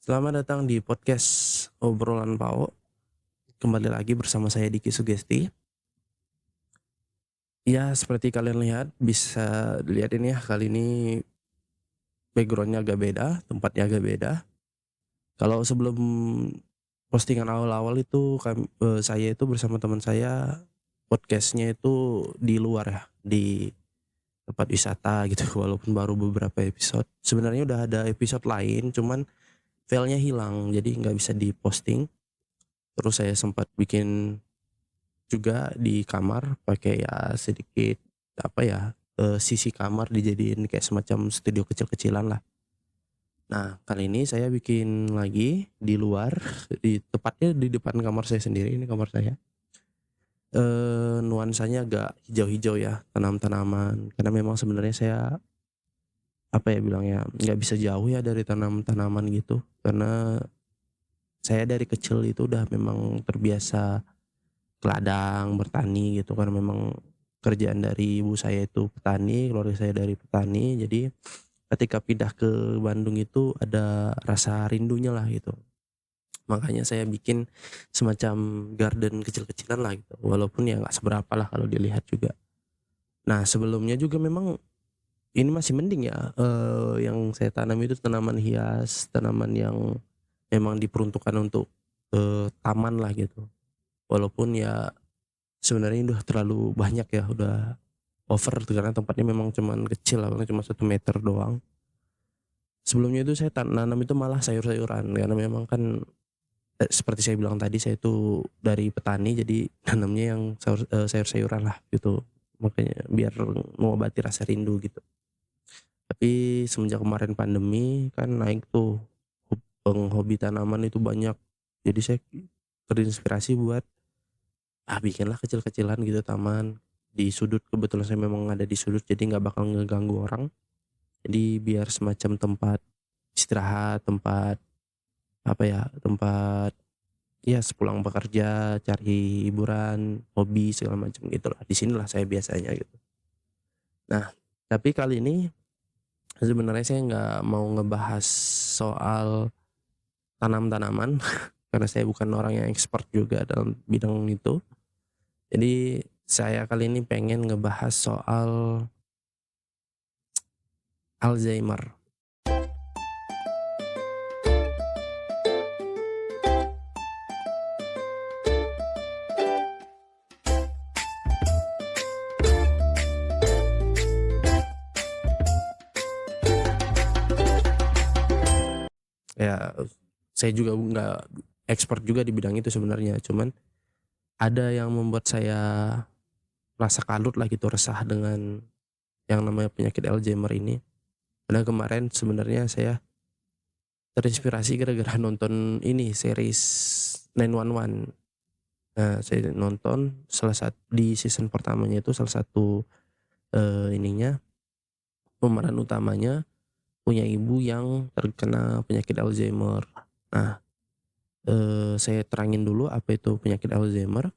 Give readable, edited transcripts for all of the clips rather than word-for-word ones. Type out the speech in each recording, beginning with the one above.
Selamat datang di podcast Obrolan Pao. Kembali lagi bersama saya Diki Sugesti. Ya, seperti kalian lihat, bisa dilihat ini ya, kali ini backgroundnya agak beda, tempatnya agak beda. Kalau sebelum postingan awal-awal itu saya itu bersama teman saya podcastnya itu di luar ya, di tempat wisata gitu. Walaupun baru beberapa episode. Sebenarnya udah ada episode lain, cuman filenya hilang, jadi nggak bisa diposting. Terus saya sempat bikin juga di kamar pakai ya sedikit apa ya, sisi kamar dijadiin kayak semacam studio kecil-kecilan lah. Nah, kali ini saya bikin lagi di luar, tepatnya di depan kamar saya sendiri, ini kamar saya. Nuansanya agak hijau-hijau ya, tanam-tanaman, karena memang sebenarnya saya, apa ya bilangnya, nggak bisa jauh ya dari tanam-tanaman gitu, karena saya dari kecil itu udah memang terbiasa ke ladang, bertani gitu kan. Memang kerjaan dari ibu saya itu petani, keluarga saya dari petani. Jadi ketika pindah ke Bandung itu ada rasa rindunya lah gitu. Makanya saya bikin semacam garden kecil-kecilan lah gitu. Walaupun ya nggak seberapa lah kalau dilihat juga. Nah, sebelumnya juga memang ini masih mending ya. Yang saya tanam itu tanaman hias, tanaman yang memang diperuntukkan untuk taman lah gitu. Walaupun ya sebenarnya udah terlalu banyak ya, udah over tuh, karena tempatnya memang cuman kecil lah, cuma 1 meter doang. Sebelumnya itu saya nanam itu malah sayur-sayuran, karena memang kan seperti saya bilang tadi, saya itu dari petani, jadi nanamnya yang sayur-sayuran lah gitu. Makanya biar mengobati rasa rindu gitu. Tapi semenjak kemarin pandemi kan naik tuh hobi tanaman itu banyak. Jadi saya terinspirasi buat bikinlah kecil-kecilan gitu taman di sudut. Kebetulan saya memang ada di sudut, jadi nggak bakal ngeganggu orang. Jadi biar semacam tempat istirahat, tempat apa ya, tempat ya sepulang bekerja cari hiburan, hobi segala macam gitulah. Di sinilah saya biasanya gitu. Nah, tapi kali ini sebenarnya saya nggak mau ngebahas soal tanam-tanaman karena saya bukan orang yang expert juga dalam bidang itu. Jadi saya kali ini pengen ngebahas soal Alzheimer. Ya, saya juga nggak expert juga di bidang itu sebenarnya, cuman ada yang membuat saya rasa kalut lah gitu, resah dengan yang namanya penyakit Alzheimer ini. Karena kemarin sebenarnya saya terinspirasi gara-gara nonton ini series 911. Nah, saya nonton salah satu di season pertamanya itu, salah satu ininya, pemeran utamanya punya ibu yang terkena penyakit Alzheimer. Nah, saya terangin dulu apa itu penyakit Alzheimer.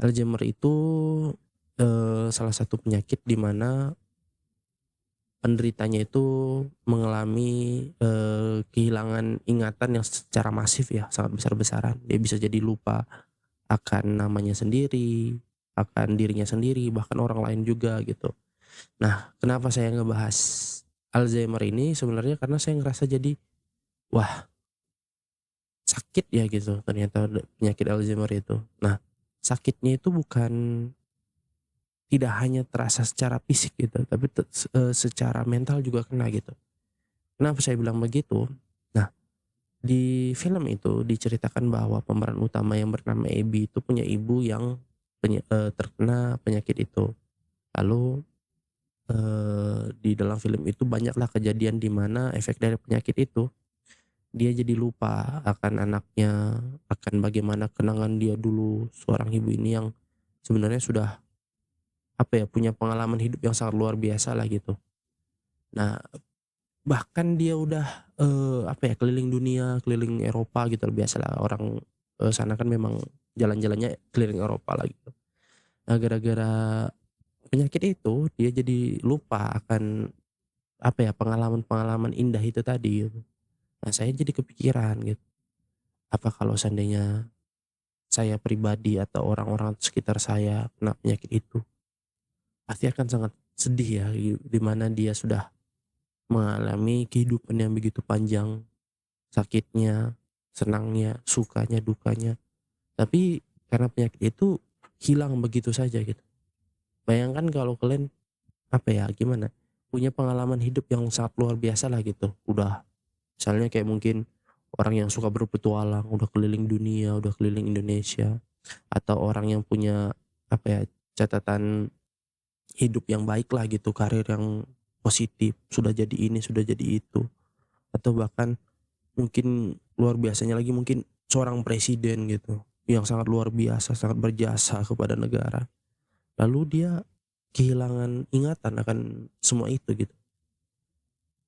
Alzheimer itu salah satu penyakit di mana penderitanya itu mengalami kehilangan ingatan yang secara masif ya, sangat besar-besaran. Dia bisa jadi lupa akan namanya sendiri, akan dirinya sendiri, bahkan orang lain juga gitu. Nah, kenapa saya ngebahas Alzheimer ini sebenarnya karena saya ngerasa jadi, wah, sakit ya gitu ternyata penyakit Alzheimer itu. Nah, sakitnya itu bukan, tidak hanya terasa secara fisik gitu, tapi secara mental juga kena gitu. Kenapa saya bilang begitu? Nah, di film itu diceritakan bahwa pemeran utama yang bernama Abby itu punya ibu yang terkena penyakit itu. Lalu di dalam film itu banyaklah kejadian di mana efek dari penyakit itu, dia jadi lupa akan anaknya, akan bagaimana kenangan dia dulu, seorang ibu ini yang sebenarnya sudah, apa ya, punya pengalaman hidup yang sangat luar biasa lah gitu. Nah, bahkan dia udah, apa ya, keliling dunia, keliling Eropa gitu, biasalah orang, sana kan memang jalan-jalannya keliling Eropa lah gitu. Nah, gara-gara penyakit itu dia jadi lupa akan, apa ya, pengalaman-pengalaman indah itu tadi gitu. Nah saya jadi kepikiran gitu, apa kalau seandainya saya pribadi atau orang-orang sekitar saya kena penyakit itu, pasti akan sangat sedih ya, di mana dia sudah mengalami kehidupan yang begitu panjang, sakitnya, senangnya, sukanya, dukanya. Tapi karena penyakit itu hilang begitu saja gitu. Bayangkan kalau kalian, apa ya, gimana, punya pengalaman hidup yang sangat luar biasa lah gitu. Udah misalnya kayak mungkin orang yang suka berpetualang, udah keliling dunia, udah keliling Indonesia, atau orang yang punya, apa ya, catatan hidup yang baik lah gitu, karir yang positif, sudah jadi ini, sudah jadi itu. Atau bahkan mungkin luar biasanya lagi mungkin seorang presiden gitu, yang sangat luar biasa, sangat berjasa kepada negara. Lalu dia kehilangan ingatan akan semua itu gitu.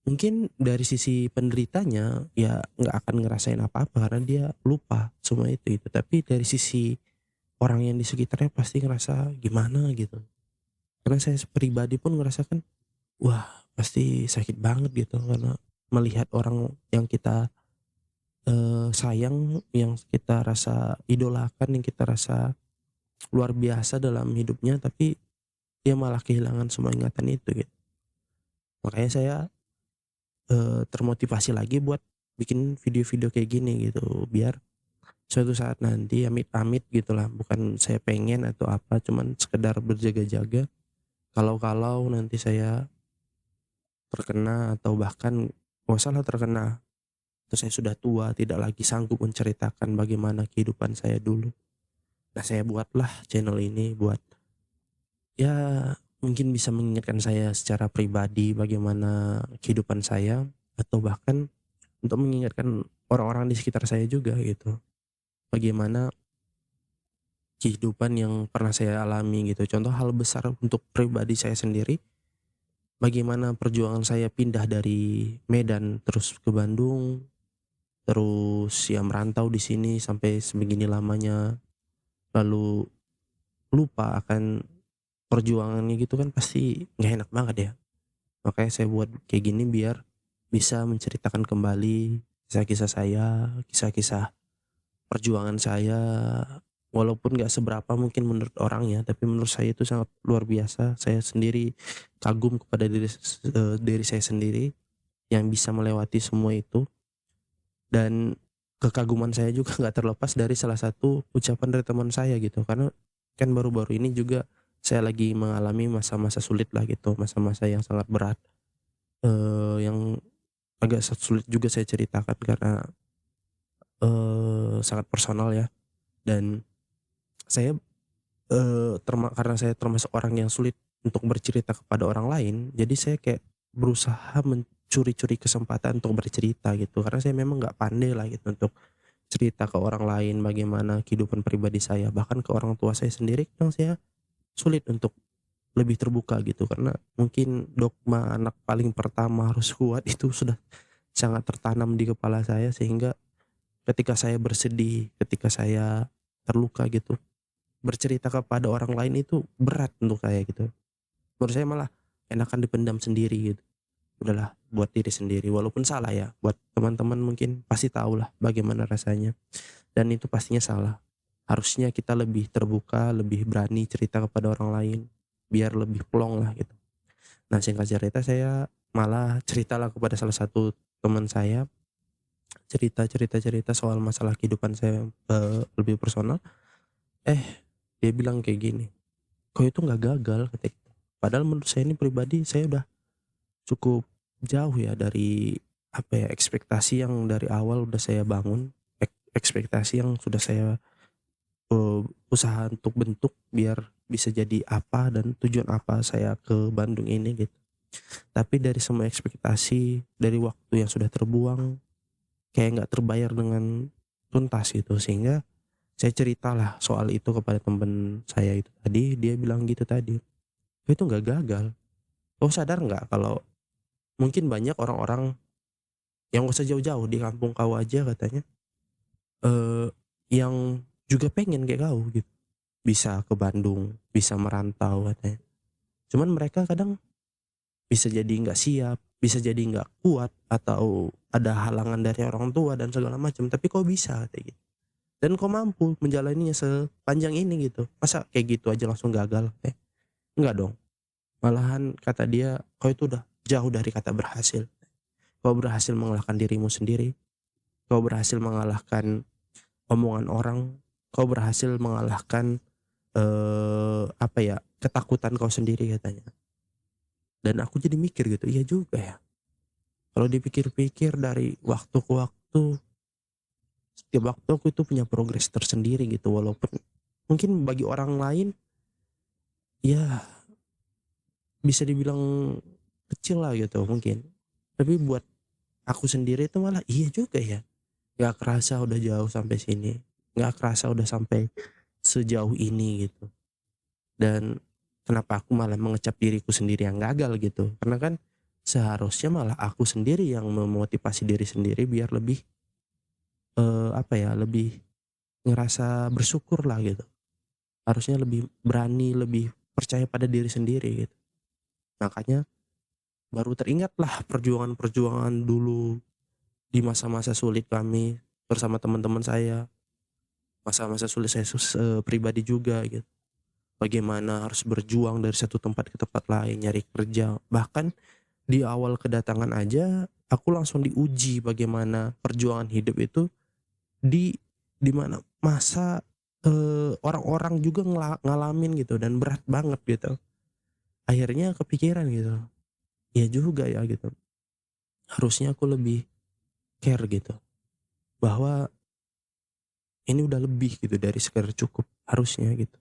Mungkin dari sisi penderitanya ya nggak akan ngerasain apa-apa karena dia lupa semua itu. Tapi dari sisi orang yang di sekitarnya pasti ngerasa gimana gitu. Karena saya pribadi pun ngerasakan, wah pasti sakit banget gitu karena melihat orang yang kita sayang, yang kita rasa idolakan, yang kita rasa luar biasa dalam hidupnya, tapi dia malah kehilangan semua ingatan itu gitu. Makanya saya termotivasi lagi buat bikin video-video kayak gini gitu, biar suatu saat nanti amit-amit gitulah, bukan saya pengen atau apa, cuman sekedar berjaga-jaga, kalau-kalau nanti saya terkena atau bahkan nggak usah lah terkena, terus saya sudah tua tidak lagi sanggup menceritakan bagaimana kehidupan saya dulu. Nah saya buatlah channel ini buat, ya mungkin bisa mengingatkan saya secara pribadi bagaimana kehidupan saya, atau bahkan untuk mengingatkan orang-orang di sekitar saya juga gitu. Bagaimana kehidupan yang pernah saya alami gitu. Contoh hal besar untuk pribadi saya sendiri, bagaimana perjuangan saya pindah dari Medan terus ke Bandung, terus ya merantau di sini sampai sebegini lamanya, lalu lupa akan perjuangannya gitu kan pasti nggak enak banget ya. Makanya saya buat kayak gini biar bisa menceritakan kembali kisah-kisah saya, kisah-kisah perjuangan saya, walaupun nggak seberapa mungkin menurut orang ya, tapi menurut saya itu sangat luar biasa. Saya sendiri kagum kepada diri saya sendiri yang bisa melewati semua itu, dan kekaguman saya juga nggak terlepas dari salah satu ucapan dari teman saya gitu. Karena kan baru-baru ini juga saya lagi mengalami masa-masa sulit lah gitu, masa-masa yang sangat berat, yang agak sulit juga saya ceritakan karena sangat personal ya. Dan saya karena saya termasuk orang yang sulit untuk bercerita kepada orang lain, jadi saya kayak berusaha mencuri-curi kesempatan untuk bercerita gitu, karena saya memang nggak pandai lah gitu untuk cerita ke orang lain bagaimana kehidupan pribadi saya, bahkan ke orang tua saya sendiri kadang saya sulit untuk lebih terbuka gitu, karena mungkin dogma anak paling pertama harus kuat itu sudah sangat tertanam di kepala saya, sehingga ketika saya bersedih, ketika saya terluka gitu, bercerita kepada orang lain itu berat untuk saya gitu. Menurut saya malah enakan dipendam sendiri gitu. Udahlah buat diri sendiri, walaupun salah ya. Buat teman-teman mungkin pasti tahu lah bagaimana rasanya. Dan itu pastinya salah. Harusnya kita lebih terbuka, lebih berani cerita kepada orang lain biar lebih plong lah gitu. Nah, singkat cerita saya malah ceritalah kepada salah satu teman saya, cerita-cerita soal masalah kehidupan saya lebih personal. Eh, dia bilang kayak gini, "Kau itu nggak gagal," kata gitu. Padahal menurut saya ini pribadi, saya udah cukup jauh ya dari, apa ya, ekspektasi yang dari awal udah saya bangun, ekspektasi yang sudah saya usaha untuk bentuk biar bisa jadi apa dan tujuan apa saya ke Bandung ini gitu. Tapi dari semua ekspektasi, dari waktu yang sudah terbuang, kayak nggak terbayar dengan tuntas gitu, sehingga saya ceritalah soal itu kepada temen saya itu tadi, dia bilang gitu tadi, "Kau itu nggak gagal. Kau sadar nggak kalau mungkin banyak orang-orang yang nggak usah jauh-jauh di kampung kau aja," katanya, eee, "yang juga pengen kayak kau gitu, bisa ke Bandung, bisa merantau," katanya. Cuman mereka kadang bisa jadi nggak siap, bisa jadi nggak kuat atau ada halangan dari orang tua dan segala macam, tapi kau bisa kayak gitu. Dan kau mampu menjalaninya sepanjang ini gitu. Masa kayak gitu aja langsung gagal? Enggak dong. Malahan kata dia, kau itu udah jauh dari kata berhasil. Kau berhasil mengalahkan dirimu sendiri. Kau berhasil mengalahkan omongan orang. Kau berhasil mengalahkan ketakutan kau sendiri katanya. Dan aku jadi mikir gitu, iya juga ya. Kalau dipikir-pikir dari waktu ke waktu, setiap waktu aku itu punya progres tersendiri gitu. Walaupun mungkin bagi orang lain ya bisa dibilang kecil lah gitu mungkin. Tapi buat aku sendiri itu malah iya juga ya. Gak kerasa udah jauh sampai sini. Gak kerasa udah sampai sejauh ini gitu. Dan kenapa aku malah mengecap diriku sendiri yang gagal gitu. Karena kan seharusnya malah aku sendiri yang memotivasi diri sendiri biar lebih lebih ngerasa bersyukur lah gitu. Harusnya lebih berani, lebih percaya pada diri sendiri gitu. Makanya baru teringat lah perjuangan-perjuangan dulu di masa-masa sulit kami bersama teman-teman saya. Masa-masa sulit saya pribadi juga gitu. Bagaimana harus berjuang dari satu tempat ke tempat lain, nyari kerja. Bahkan di awal kedatangan aja aku langsung diuji bagaimana perjuangan hidup itu di mana masa orang-orang juga ngalamin gitu dan berat banget gitu. Akhirnya kepikiran gitu. Ya juga ya gitu. Harusnya aku lebih care gitu. Bahwa ini udah lebih gitu dari sekedar cukup harusnya gitu.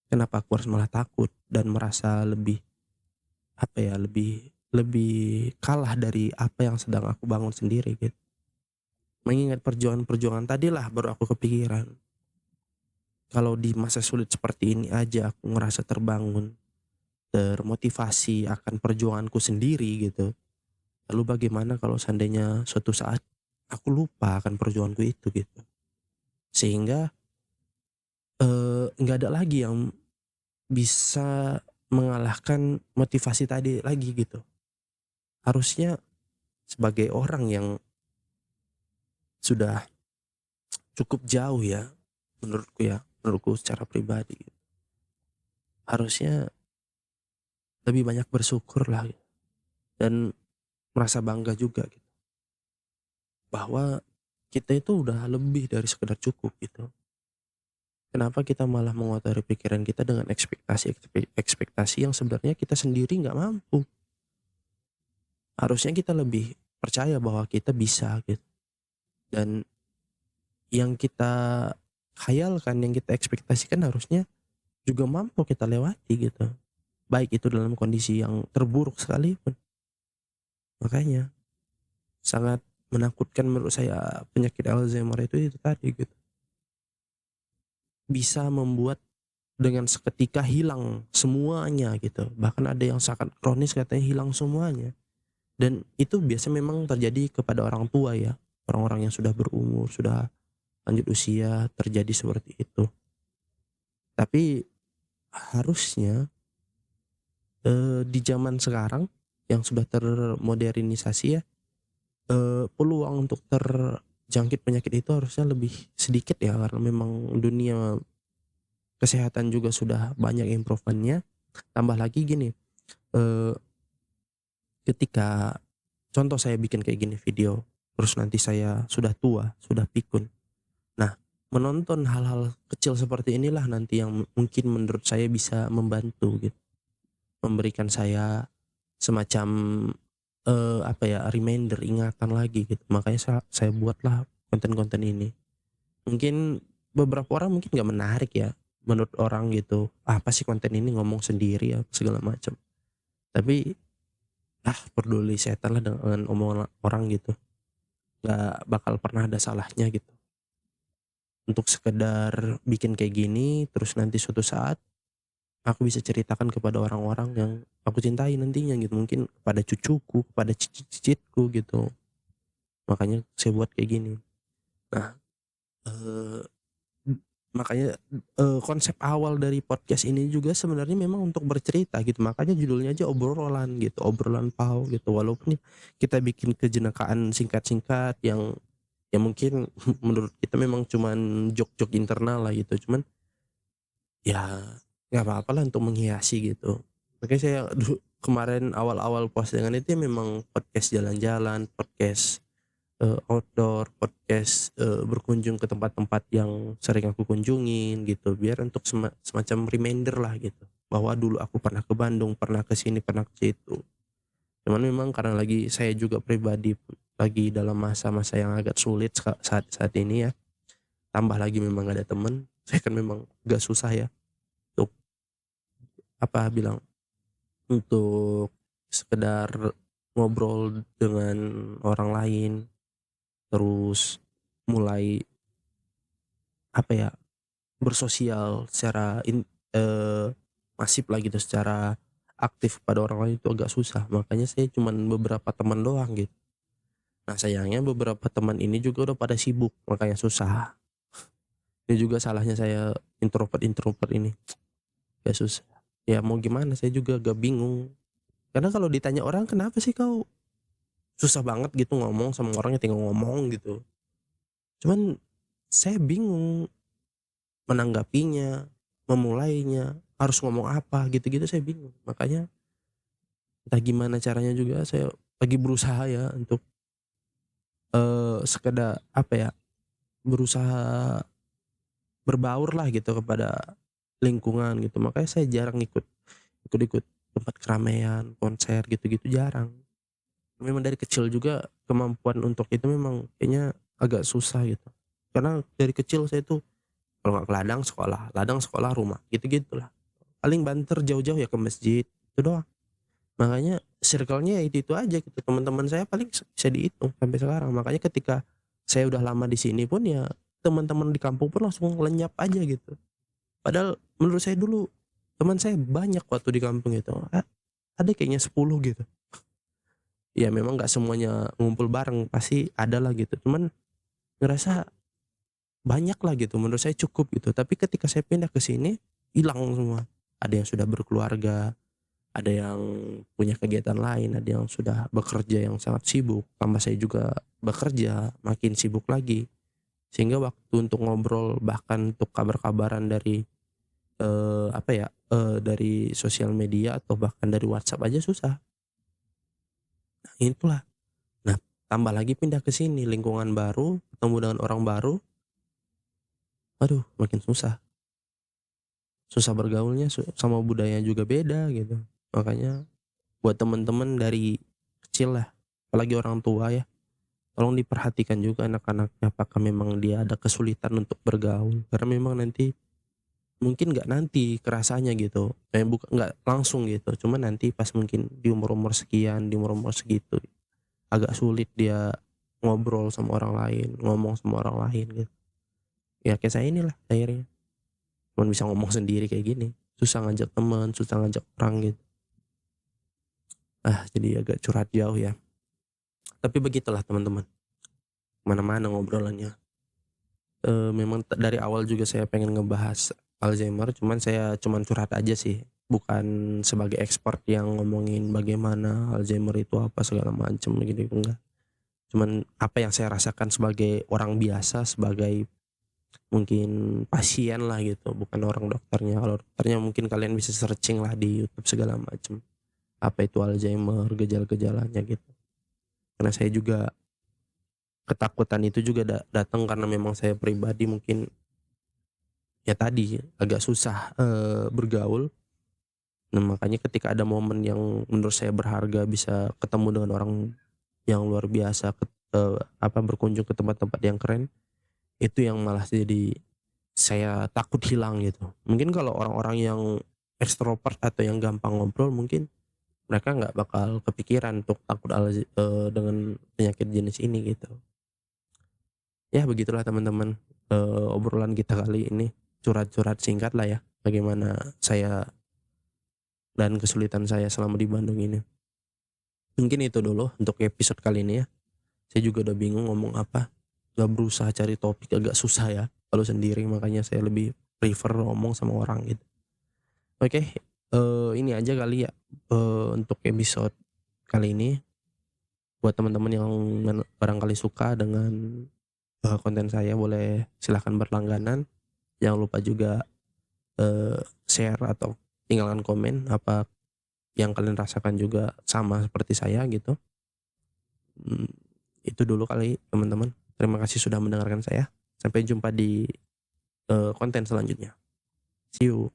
Kenapa aku harus malah takut dan merasa lebih lebih lebih kalah dari apa yang sedang aku bangun sendiri gitu. Mengingat perjuangan-perjuangan tadi lah baru aku kepikiran. Kalau di masa sulit seperti ini aja aku ngerasa terbangun, termotivasi akan perjuanganku sendiri gitu. Lalu bagaimana kalau seandainya suatu saat aku lupa akan perjuanganku itu gitu. Sehingga nggak ada lagi yang bisa mengalahkan motivasi tadi lagi gitu. Harusnya sebagai orang yang sudah cukup jauh ya, menurutku secara pribadi gitu. Harusnya lebih banyak bersyukur lah gitu. Dan merasa bangga juga gitu. Bahwa kita itu udah lebih dari sekedar cukup gitu. Kenapa kita malah mengotori pikiran kita dengan ekspektasi yang sebenarnya kita sendiri nggak mampu. Harusnya kita lebih percaya bahwa kita bisa gitu. Dan yang kita khayalkan, yang kita ekspektasikan harusnya juga mampu kita lewati gitu. Baik itu dalam kondisi yang terburuk sekalipun. Makanya sangat menakutkan menurut saya penyakit Alzheimer itu tadi gitu. Bisa membuat dengan seketika hilang semuanya gitu. Bahkan ada yang sangat kronis katanya hilang semuanya. Dan itu biasanya memang terjadi kepada orang tua ya. Orang-orang yang sudah berumur, sudah lanjut usia terjadi seperti itu. Tapi harusnya di zaman sekarang yang sudah termodernisasi ya, peluang untuk terjangkit penyakit itu harusnya lebih sedikit ya, karena memang dunia kesehatan juga sudah banyak improve-nya. Tambah lagi gini, eee, ketika contoh saya bikin kayak gini video, terus nanti saya sudah tua, sudah pikun. Nah, menonton hal-hal kecil seperti inilah nanti yang mungkin menurut saya bisa membantu gitu, memberikan saya semacam, reminder, ingatan lagi gitu. Makanya saya buatlah konten-konten ini. Mungkin beberapa orang mungkin nggak menarik ya, menurut orang gitu, "Apa sih konten ini ngomong sendiri ya," segala macam. Tapi, peduli setan lah dengan omongan orang gitu, nggak bakal pernah ada salahnya gitu. Untuk sekedar bikin kayak gini, terus nanti suatu saat aku bisa ceritakan kepada orang-orang yang aku cintai nantinya gitu, mungkin kepada cucuku, kepada cicit-cicitku gitu. Makanya saya buat kayak gini. Nah, eee, Makanya konsep awal dari podcast ini juga sebenarnya memang untuk bercerita gitu, makanya judulnya aja obrolan gitu, obrolan pau gitu. Walaupun kita bikin kejenakaan singkat-singkat yang mungkin menurut kita memang cuman jok-jok internal lah gitu, cuman ya nggak apa-apa lah untuk menghiasi gitu. Makanya saya kemarin awal-awal postingan itu ya memang podcast jalan-jalan, podcast outdoor, podcast berkunjung ke tempat-tempat yang sering aku kunjungin gitu, biar untuk semacam reminder lah gitu, bahwa dulu aku pernah ke Bandung, pernah ke sini, pernah ke situ. Cuman memang karena lagi saya juga pribadi lagi dalam masa-masa yang agak sulit saat saat ini ya, tambah lagi memang gak ada temen, saya kan memang agak susah ya untuk apa bilang, untuk sekedar ngobrol dengan orang lain, terus mulai apa ya, bersosial secara masif lah gitu, secara aktif pada orang lain itu agak susah. Makanya saya cuman beberapa teman doang gitu. Nah sayangnya beberapa teman ini juga udah pada sibuk, makanya susah. Ini juga salahnya saya introvert ini, ya susah. Ya mau gimana, saya juga agak bingung. Karena kalau ditanya orang, kenapa sih kau susah banget gitu ngomong sama orangnya, tinggal ngomong gitu. Cuman saya bingung menanggapinya, memulainya, harus ngomong apa gitu-gitu saya bingung. Makanya entah gimana caranya juga saya lagi berusaha ya untuk sekedar apa ya, berusaha berbaur lah gitu kepada lingkungan gitu. Makanya saya jarang ikut-ikut tempat keramaian, konser gitu-gitu jarang. Memang dari kecil juga kemampuan untuk itu memang kayaknya agak susah gitu. Karena dari kecil saya tuh kalau nggak ke ladang sekolah rumah gitu-gitulah. Paling banter jauh-jauh ya ke masjid, itu doang. Makanya circle-nya ya itu aja gitu. Teman-teman saya paling bisa dihitung sampai sekarang. Makanya ketika saya udah lama di sini pun ya teman-teman di kampung pun langsung lenyap aja gitu. Padahal menurut saya dulu teman saya banyak waktu di kampung itu. Ada kayaknya 10 gitu. Ya memang nggak semuanya ngumpul bareng, pasti ada lah gitu. Cuman ngerasa banyak lah gitu. Menurut saya cukup gitu. Tapi ketika saya pindah ke sini hilang semua. Ada yang sudah berkeluarga, ada yang punya kegiatan lain, ada yang sudah bekerja yang sangat sibuk, tambah saya juga bekerja makin sibuk lagi, sehingga waktu untuk ngobrol bahkan untuk kabar-kabaran dari apa ya, dari sosial media atau bahkan dari WhatsApp aja susah. Nah itulah, nah tambah lagi pindah ke sini, lingkungan baru, ketemu dengan orang baru, aduh makin susah, susah bergaulnya, sama budaya juga beda gitu. Makanya buat temen-temen dari kecil lah, apalagi orang tua ya, tolong diperhatikan juga anak-anaknya, apakah memang dia ada kesulitan untuk bergaul, karena memang nanti mungkin nggak nanti kerasanya gitu, bukan nggak langsung gitu, cuman nanti pas mungkin di umur-umur sekian, di umur-umur segitu agak sulit dia ngobrol sama orang lain, ngomong sama orang lain gitu. Ya kayak saya inilah akhirnya cuman bisa ngomong sendiri kayak gini, susah ngajak teman, susah ngajak orang gitu. Jadi agak curhat jauh ya, tapi begitulah teman-teman, mana-mana ngobrolannya. Memang dari awal juga saya pengen ngebahas Alzheimer, cuman curhat aja sih, bukan sebagai expert yang ngomongin bagaimana Alzheimer itu apa segala macam gitu, enggak. Cuman apa yang saya rasakan sebagai orang biasa, sebagai mungkin pasien lah gitu, bukan orang dokternya. Kalau dokternya mungkin kalian bisa searching lah di YouTube segala macam. Apa itu Alzheimer, gejala-gejalanya gitu. Karena saya juga ketakutan itu juga datang karena memang saya pribadi mungkin ya tadi agak susah bergaul. Nah makanya ketika ada momen yang menurut saya berharga, bisa ketemu dengan orang yang luar biasa, berkunjung ke tempat-tempat yang keren, itu yang malah jadi saya takut hilang gitu. Mungkin kalau orang-orang yang ekstrovert atau yang gampang ngobrol, mungkin mereka nggak bakal kepikiran untuk takut dengan penyakit jenis ini gitu. Ya begitulah teman-teman, obrolan kita kali ini, curhat-curhat singkat lah ya, bagaimana saya dan kesulitan saya selama di Bandung ini. Mungkin itu dulu untuk episode kali ini ya. Saya juga udah bingung ngomong apa, gak berusaha cari topik agak susah ya. kalau sendiri, makanya saya lebih prefer ngomong sama orang gitu. Oke, ini aja kali ya, untuk episode kali ini. Buat teman-teman yang barangkali suka dengan, konten saya boleh silahkan berlangganan. Jangan lupa juga, share atau tinggalkan komen apa yang kalian rasakan juga sama seperti saya gitu. Itu dulu kali teman-teman. Terima kasih sudah mendengarkan saya. Sampai jumpa di, konten selanjutnya. See you.